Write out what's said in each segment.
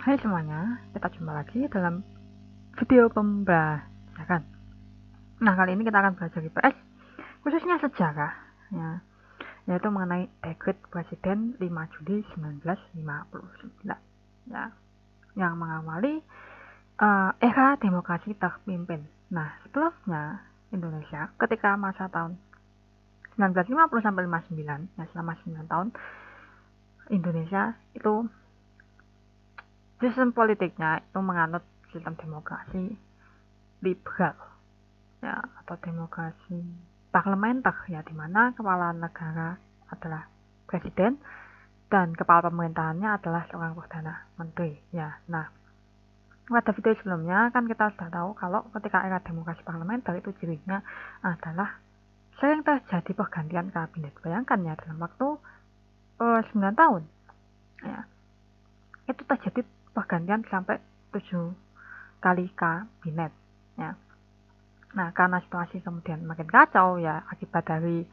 Hai semuanya, kita jumpa lagi dalam video pembelajaran. Nah, kali ini kita akan belajar IPS, khususnya sejarah, ya, yaitu mengenai dekret Presiden 5 Juli 1959, ya, yang mengawali era demokrasi terpimpin. Nah, sebelumnya Indonesia ketika masa tahun 1950 sampai 59, ya, selama 9 tahun Indonesia itu sistem politiknya itu menganut sistem demokrasi liberal, ya, atau demokrasi parlementer, ya, di mana kepala negara adalah presiden dan kepala pemerintahannya adalah seorang perdana menteri, ya. Nah, pada video sebelumnya kan kita sudah tahu kalau ketika era demokrasi parlementer itu cirinya adalah sering terjadi pergantian kabinet. Bayangkan ya, dalam waktu 9 tahun, ya, itu terjadi pergantian sampai 7 kali kabinet, ya. Nah, karena situasi kemudian makin kacau, ya, akibat dari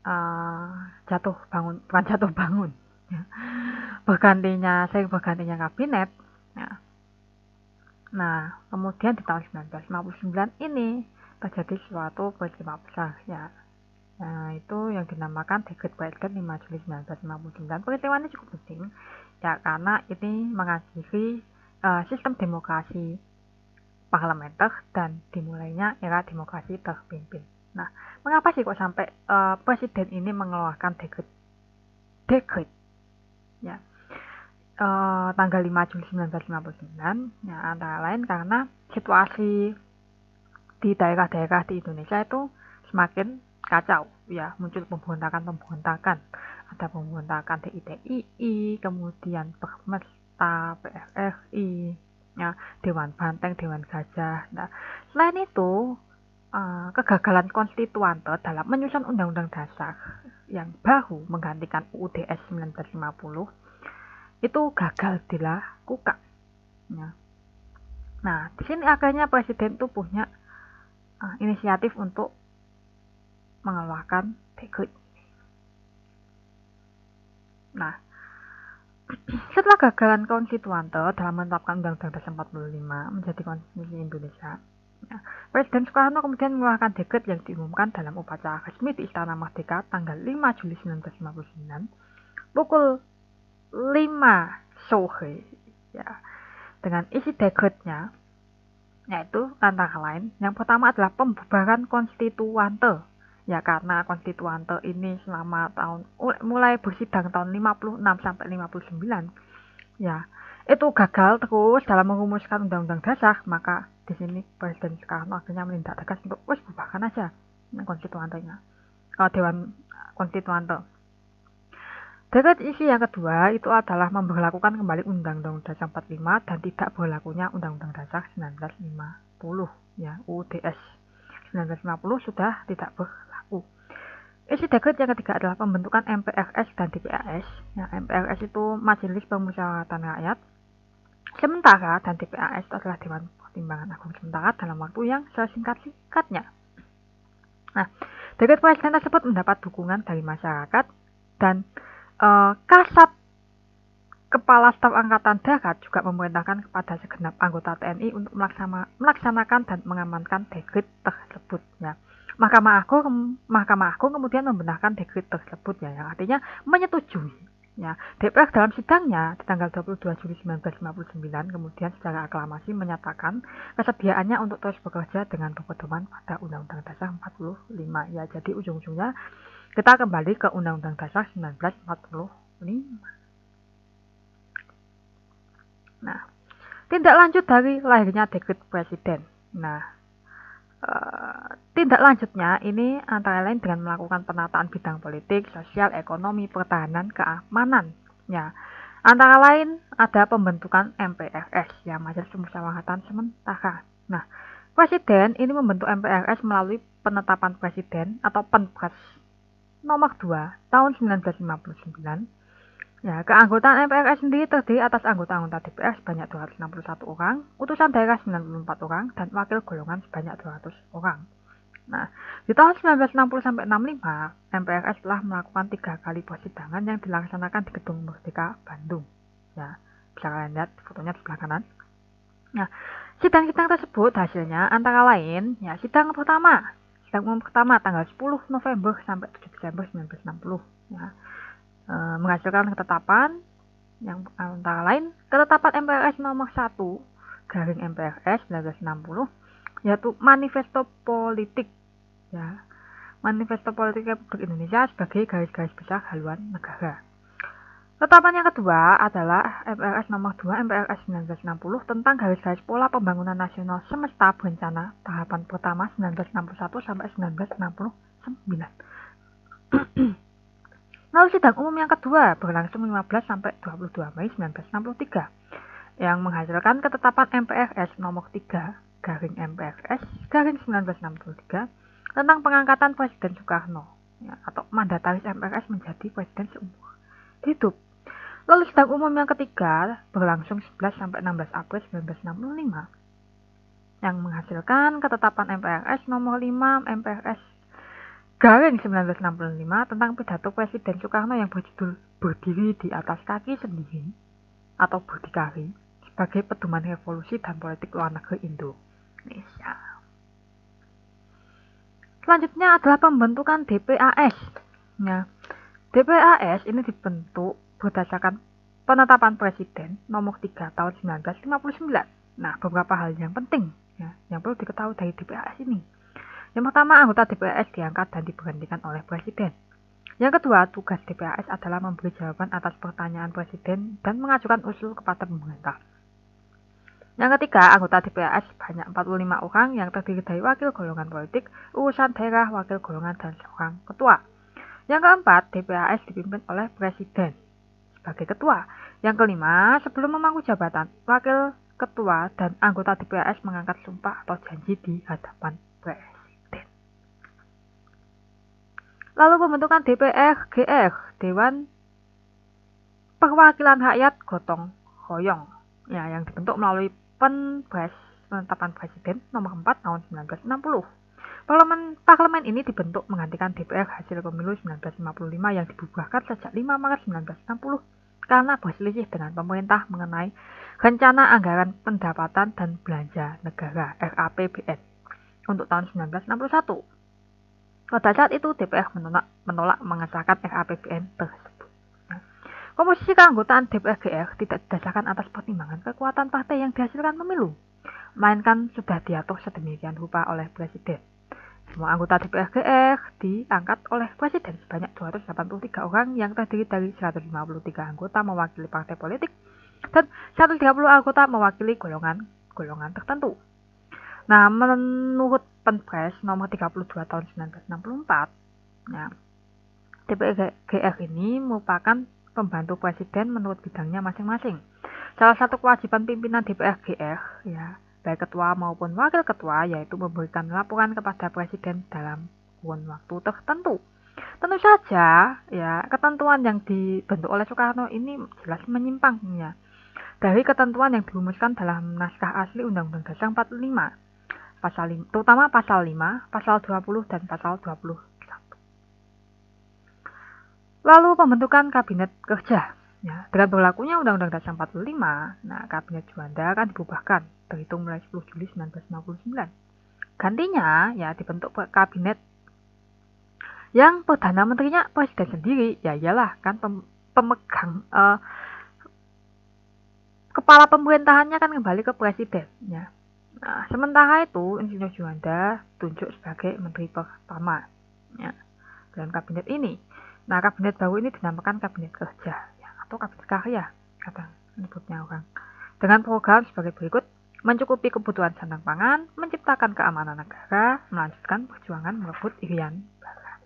bukan jatuh bangun, ya, bergantinya kabinet, ya. Nah, kemudian di tahun 1959 ini terjadi suatu peristiwa besar, ya. Nah, itu yang dinamakan Dekret Presiden 5 Juli 1959. Peristiwa ini cukup penting, ya, karena ini mengakhiri sistem demokrasi parlementer dan dimulainya era demokrasi terpimpin. Nah, mengapa sih kok sampai presiden ini mengeluarkan dekret, ya, tanggal 5 Juli 1959, ya, antara lain karena situasi di daerah-daerah di Indonesia itu semakin kacau, ya, muncul pemberontakan, ada pemberontakan DITII, kemudian Permesta, PRRI, ya, Dewan Banteng, Dewan Gajah. Nah, selain itu kegagalan konstituante dalam menyusun undang-undang dasar yang baru menggantikan UUD 1950 itu gagal dilakukan, ya. Nah, di sini akhirnya presiden itu punya inisiatif untuk mengeluarkan dekret. Nah, setelah gagalan konstituante dalam menetapkan Undang-Undang Dasar 45 menjadi konstitusi Indonesia, ya, Presiden Soekarno kemudian mengeluarkan dekret yang diumumkan dalam upacara resmi di Istana Merdeka tanggal 5 Juli 1959 pukul 5 sore, ya, dengan isi dekretnya yaitu antara lain yang pertama adalah pembubaran konstituante, ya, karena konstituante ini selama mulai bersidang tahun 56 sampai 59, ya, itu gagal terus dalam merumuskan undang-undang dasar, maka di sini Presiden Soekarno akhirnya menindak tegas untuk bubarkan aja konstituantenya, Dewan Konstituante. Dekret isi yang kedua itu adalah memberlakukan kembali Undang-Undang Dasar 45 dan tidak berlakunya Undang-Undang Dasar 1950, ya, UUDS 1950 sudah tidak berlaku. Isi dekret yang ketiga adalah pembentukan MPRS dan DPRS, ya, MPRS itu Majelis Permusyawaratan Rakyat Sementara dan DPRS itu adalah Dewan Pertimbangan Agung Sementara dalam waktu yang sesingkat-singkatnya. Nah, dekret presiden tersebut mendapat dukungan dari masyarakat dan Kasat Kepala Staf Angkatan Darat juga memerintahkan kepada segenap anggota TNI untuk melaksanakan dan mengamankan dekret tersebut, ya. Mahkamah Agung kemudian membenarkan dekret tersebut, ya, yang artinya menyetujui, ya. DPR dalam sidangnya di tanggal 22 Juli 1959 kemudian secara aklamasi menyatakan kesediaannya untuk terus bekerja dengan berpedoman pada Undang-Undang Dasar 45, ya. Jadi ujung-ujungnya kita kembali ke Undang-Undang Dasar 1945. Nah, tindak lanjut dari lahirnya dekret presiden. Nah, tindak lanjutnya ini antara lain dengan melakukan penataan bidang politik, sosial, ekonomi, pertahanan, keamanan. Ya, antara lain ada pembentukan MPRS, ya, Majelis Permusyawaratan Sementara. Nah, presiden ini membentuk MPRS melalui penetapan presiden atau Penpres nomor 2 tahun 1959. Ya, keanggotaan MPRS sendiri terdiri atas anggota-anggota DPR sebanyak 261 orang, utusan daerah 94 orang, dan wakil golongan sebanyak 200 orang. Nah, di tahun 1960 sampai 65, MPRS telah melakukan 3 kali persidangan yang dilaksanakan di Gedung Merdeka, Bandung. Ya, bisa kalian lihat fotonya di sebelah kanan. Nah, sidang-sidang tersebut hasilnya antara lain ya sidang umum pertama tanggal 10 November sampai 7 Desember 1960 ya, menghasilkan ketetapan yang antara lain ketetapan MPRS nomor 1 garing MPRS 1960 yaitu Manifesto Politik ya, Manifesto Politik Republik Indonesia sebagai garis-garis besar haluan negara. Ketetapan yang kedua adalah MPRS nomor 2 MPRS 1960 tentang garis-garis pola pembangunan nasional semesta berencana tahapan pertama 1961 sampai 1969. Lalu sidang umum yang kedua berlangsung 15 sampai 22 Mei 1963 yang menghasilkan ketetapan MPRS nomor 3 garing MPRS garing 1963 tentang pengangkatan Presiden Soekarno ya, atau mandataris MPRS menjadi presiden seumur hidup. Lalu sidang umum yang ketiga berlangsung 11 sampai 16 April 1965 yang menghasilkan ketetapan MPRS nomor 5 MPRS garing 1965 tentang pidato Presiden Soekarno yang berjudul Berdiri di atas kaki sendiri atau berdikari sebagai pedoman revolusi dan politik luar negeri Indonesia. Selanjutnya adalah pembentukan DPAS. Nah, DPAS ini dibentuk berdasarkan penetapan Presiden nomor 3 tahun 1959. Nah, beberapa hal yang penting ya, yang perlu diketahui dari DPAS ini. Yang pertama, anggota DPAS diangkat dan diberhentikan oleh Presiden. Yang kedua, tugas DPAS adalah memberi jawaban atas pertanyaan Presiden dan mengajukan usul kepada pemerintah. Yang ketiga, anggota DPAS sebanyak 45 orang yang terdiri dari wakil golongan politik, urusan daerah, wakil golongan, dan seorang ketua. Yang keempat, DPAS dipimpin oleh Presiden sebagai ketua. Yang kelima, sebelum memangku jabatan, wakil ketua dan anggota DPAS mengangkat sumpah atau janji di hadapan Presiden. Lalu pembentukan DPR-GR, Dewan Perwakilan Rakyat Gotong Royong, ya, yang dibentuk melalui Penpres penetapan Presiden nomor 4 tahun 1960. Parlemen ini dibentuk menggantikan DPR hasil pemilu 1955 yang dibubarkan sejak 5 Maret 1960 karena berselisih dengan pemerintah mengenai Rencana Anggaran Pendapatan dan Belanja Negara (RAPBN) untuk tahun 1961. Pada saat itu DPR menolak mengesahkan RAPBN tersebut. Komposisi keanggotaan DPR-GR tidak didasarkan atas pertimbangan kekuatan partai yang dihasilkan pemilu, melainkan sudah diatur sedemikian rupa oleh Presiden. Semua anggota DPR-GR diangkat oleh Presiden sebanyak 283 orang yang terdiri dari 153 anggota mewakili partai politik dan 130 anggota mewakili golongan tertentu. Nah, menurut Penpres nomor 32 tahun 1964, ya, DPR-GR ini merupakan pembantu Presiden menurut bidangnya masing-masing. Salah satu kewajiban pimpinan DPR-GR ya, baik ketua maupun wakil ketua, yaitu memberikan laporan kepada Presiden dalam kurun waktu tertentu. Tentu saja, ya, ketentuan yang dibentuk oleh Soekarno ini jelas menyimpang ya, dari ketentuan yang dirumuskan dalam naskah asli Undang-Undang Dasar 45, terutama pasal 5, pasal 20 dan pasal 21. Lalu pembentukan Kabinet Kerja. Ya, dengan berlakunya Undang-Undang Dasar 45, nah, Kabinet Juanda akan dibubarkan terhitung mulai 10 Juli 1959. Gantinya, ya, dibentuk kabinet yang Perdana Menterinya Presiden sendiri. Ya iyalah, kan pemegang kepala pemerintahannya kan kembali ke Presiden. Ya. Nah, sementara itu Insinyur Juanda tunjuk sebagai Menteri Pertama ya, dalam kabinet ini. Nah, kabinet baru ini dinamakan Kabinet Kerja ya, atau Kabinet Karya, kata menyebutnya orang. Dengan program sebagai berikut: mencukupi kebutuhan sandang pangan, menciptakan keamanan negara, melanjutkan perjuangan merebut Irian Barat.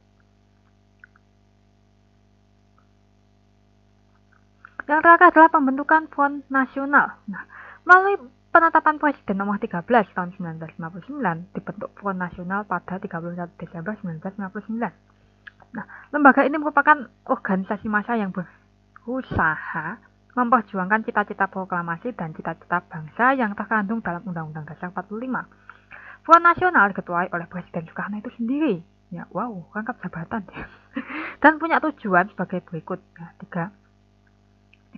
Yang terakhir adalah pembentukan Front Nasional. Nah, melalui penetapan Presiden nomor 13 tahun 1959 dibentuk Front Nasional pada 31 Desember 1959. Nah, lembaga ini merupakan organisasi massa yang berusaha memperjuangkan cita-cita proklamasi dan cita-cita bangsa yang terkandung dalam Undang-Undang Dasar 45. Front Nasional diketuai oleh Presiden Soekarno itu sendiri. Ya, wow, rangkap jabatan. Dan punya tujuan sebagai berikut. Nah, tiga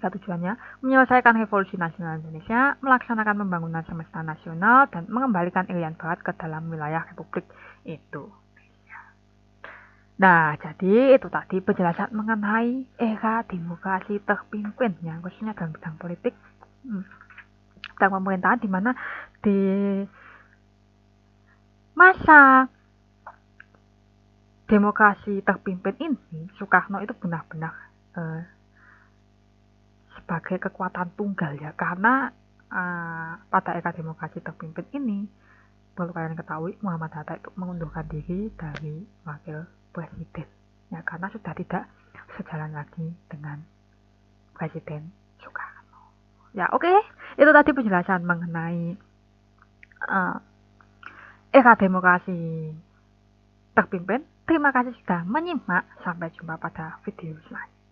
ketika tujuannya menyelesaikan revolusi nasional Indonesia, melaksanakan pembangunan semesta nasional, dan mengembalikan Irian Barat ke dalam wilayah republik itu. Nah, jadi itu tadi penjelasan mengenai era demokrasi terpimpin, ya, khususnya dalam bidang politik dan pemerintahan, di mana di masa demokrasi terpimpin ini Soekarno itu benar-benar sebagai kekuatan tunggal, ya, karena pada era demokrasi terpimpin ini perlu kalian ketahui Muhammad Hatta itu mengundurkan diri dari wakil presiden, ya, karena sudah tidak sejalan lagi dengan Presiden Soekarno. Ya, oke. Itu tadi penjelasan mengenai era demokrasi terpimpin. Terima kasih sudah menyimak. Sampai jumpa pada video selanjutnya.